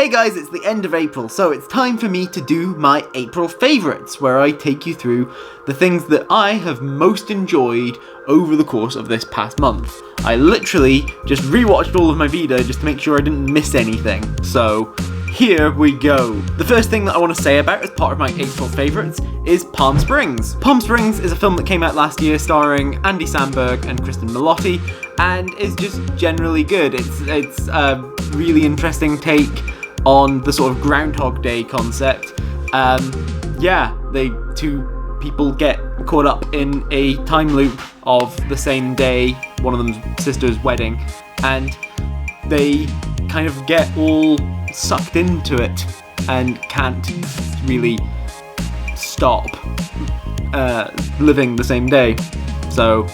Hey guys, it's the end of April, so it's time for me to do my April favourites, where I take you through the things that I have most enjoyed over the course of this past month. I literally just rewatched all of my Vita just to make sure I didn't miss anything, so here we go. The first thing that I want to say about as part of my April favourites is Palm Springs. Palm Springs is a film that came out last year starring Andy Samberg and Kristen Milotti, and is just generally good. It's a really interesting take on the sort of Groundhog Day concept. They two people get caught up in a time loop of the same day, one of them's sister's wedding, and they kind of get all sucked into it and can't really stop living the same day. So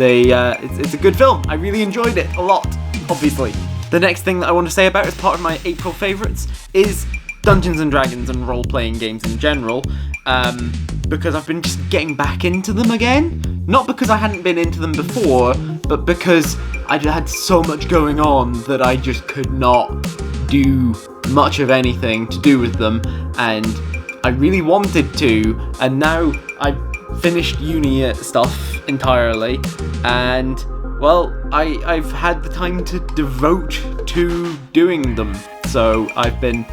it's a good film. I really enjoyed it a lot, obviously. The next thing that I want to say about as part of my April favourites is Dungeons & Dragons and role-playing games in general, because I've been just getting back into them again. Not because I hadn't been into them before, but because I had so much going on that I just could not do much of anything to do with them, and I really wanted to, and now I've finished uni stuff entirely, and well, I've had the time to devote to doing them. So I've been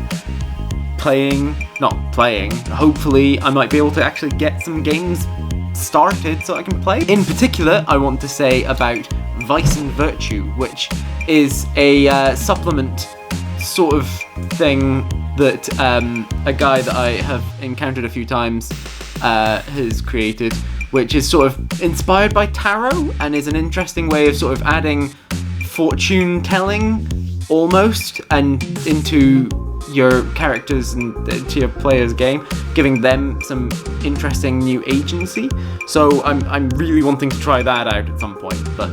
hopefully I might be able to actually get some games started so I can play. In particular, I want to say about Vice and Virtue, which is a supplement sort of thing that a guy that I have encountered a few times has created, which is sort of inspired by tarot and is an interesting way of sort of adding fortune telling almost and into your characters and to your player's game, giving them some interesting new agency. So I'm really wanting to try that out at some point, but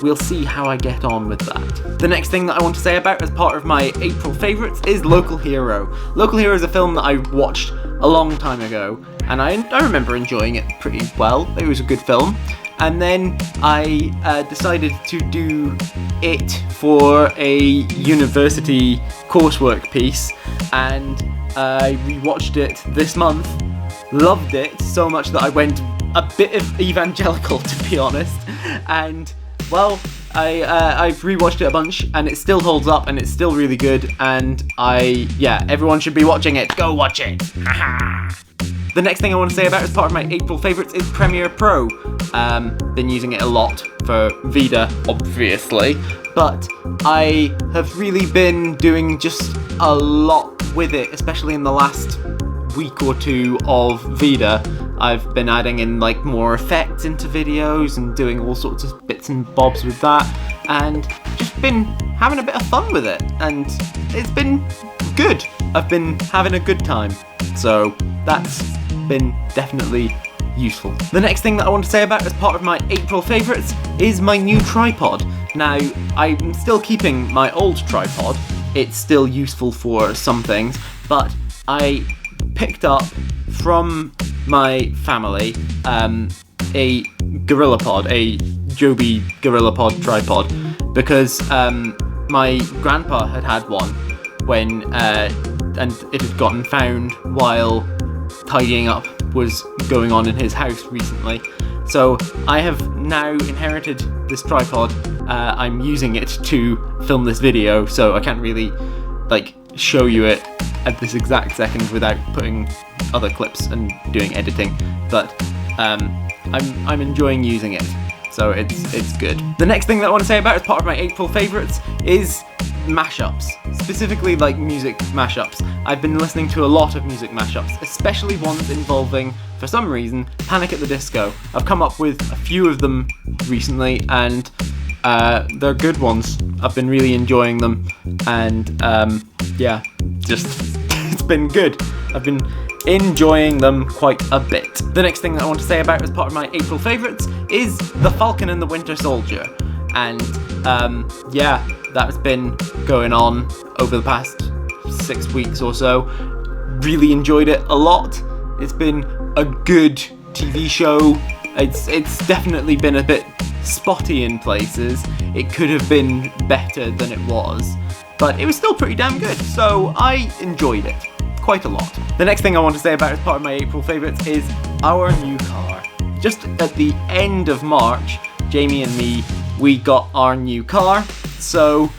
we'll see how I get on with that. The next thing that I want to say about as part of my April favourites is Local Hero. Local Hero is a film that I watched a long time ago, and I remember enjoying it pretty well. It was a good film. And then I decided to do it for a university coursework piece, and I rewatched it this month. Loved it so much that I went a bit of evangelical, to be honest. And well, I've rewatched it a bunch, and it still holds up, and it's still really good. And everyone should be watching it. Go watch it. The next thing I want to say about as part of my April favourites is Premiere Pro. Been using it a lot for Vita, obviously, but I have really been doing just a lot with it, especially in the last week or two of Vita. I've been adding in more effects into videos and doing all sorts of bits and bobs with that, and just been having a bit of fun with it, and it's been good. I've been having a good time, so that's been definitely useful. The next thing that I want to say about as part of my April favourites is my new tripod. Now, I'm still keeping my old tripod. It's still useful for some things, but I picked up from my family a GorillaPod, a Joby GorillaPod tripod, because my grandpa had one when and it had gotten found while tidying up was going on in his house recently. So I have now inherited this tripod. I'm using it to film this video, so I can't really show you it at this exact second without putting other clips and doing editing, but I'm enjoying using it, so it's good. The next thing that I want to say about as part of my April favourites is mashups, specifically music mashups. I've been listening to a lot of music mashups, especially ones involving, for some reason, Panic at the Disco. I've come up with a few of them recently, and they're good ones. I've been really enjoying them, and it's been good. I've been enjoying them quite a bit. The next thing that I want to say about as part of my April favourites is The Falcon and the Winter Soldier. And that's been going on over the past 6 weeks or so. Really enjoyed it a lot. It's been a good TV show. It's definitely been a bit spotty in places. It could have been better than it was, but it was still pretty damn good, so I enjoyed it quite a lot. The next thing I want to say about as part of my April favourites is our new car. Just at the end of March, Jamie and me, we got our new car, so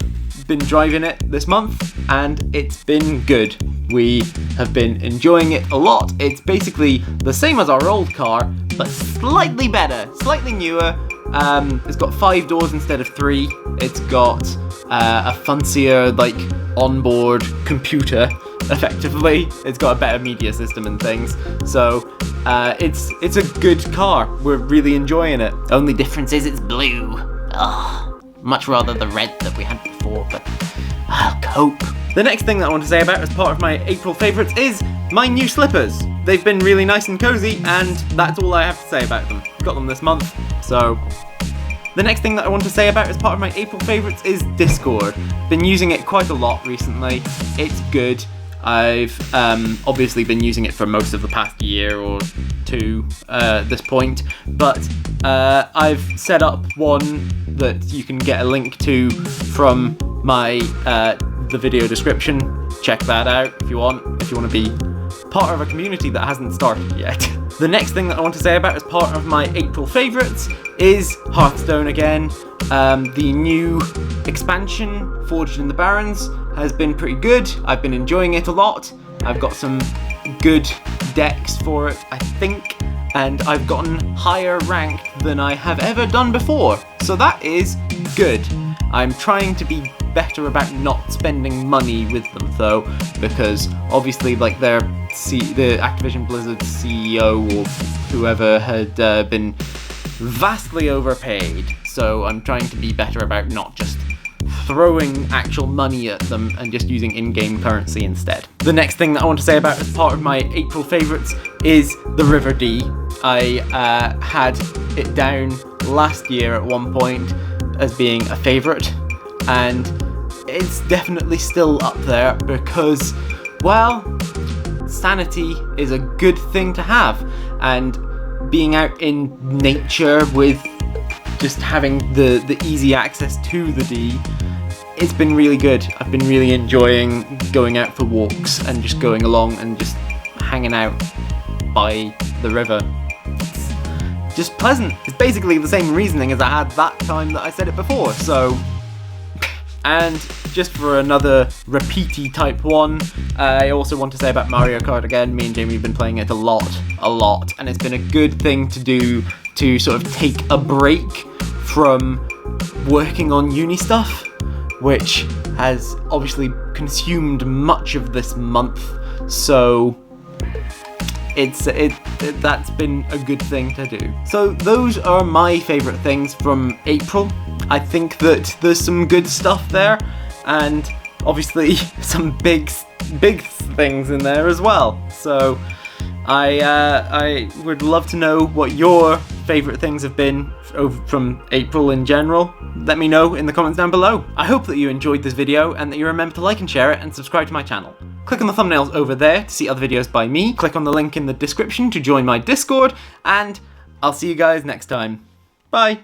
been driving it this month and it's been good. We have been enjoying it a lot. It's basically the same as our old car, but slightly better, slightly newer. It's got 5 doors instead of 3. It's got a fancier, like, onboard computer, effectively. It's got a better media system and things. So it's a good car. We're really enjoying it. Only difference is it's blue. Ugh, much rather the red that we had before, but I'll cope. The next thing that I want to say about as part of my April favourites is my new slippers. They've been really nice and cozy, and that's all I have to say about them. Got them this month, so... The next thing that I want to say about as part of my April favourites is Discord. Been using it quite a lot recently. It's good. I've obviously been using it for most of the past year or two at this point, but I've set up one that you can get a link to from my the video description. Check that out if you want to be part of a community that hasn't started yet. The next thing that I want to say about as part of my April favourites is Hearthstone again. The new expansion, Forged in the Barrens, has been pretty good. I've been enjoying it a lot. I've got some good decks for it, I think, and I've gotten higher ranked than I have ever done before. So that is good. I'm trying to be better about not spending money with them though, because obviously like the Activision Blizzard CEO or whoever had been vastly overpaid, so I'm trying to be better about not just throwing actual money at them and just using in-game currency instead. The next thing that I want to say about as part of my April favourites is the River D. I had it down last year at one point as being a favourite, and it's definitely still up there because, well, sanity is a good thing to have, and being out in nature with just having the easy access to the D, it's been really good. I've been really enjoying going out for walks and just going along and just hanging out by the river. It's just pleasant. It's basically the same reasoning as I had that time that I said it before, so... And just for another repeaty type one, I also want to say about Mario Kart again. Me and Jamie have been playing it a lot, and it's been a good thing to do to sort of take a break from working on uni stuff, which has obviously consumed much of this month, so that's been a good thing to do. So those are my favourite things from April. I think that there's some good stuff there, and obviously some big things in there as well. So I would love to know what your favourite things have been from April in general. Let me know in the comments down below. I hope that you enjoyed this video and that you remember to like and share it and subscribe to my channel. Click on the thumbnails over there to see other videos by me. Click on the link in the description to join my Discord, and I'll see you guys next time. Bye!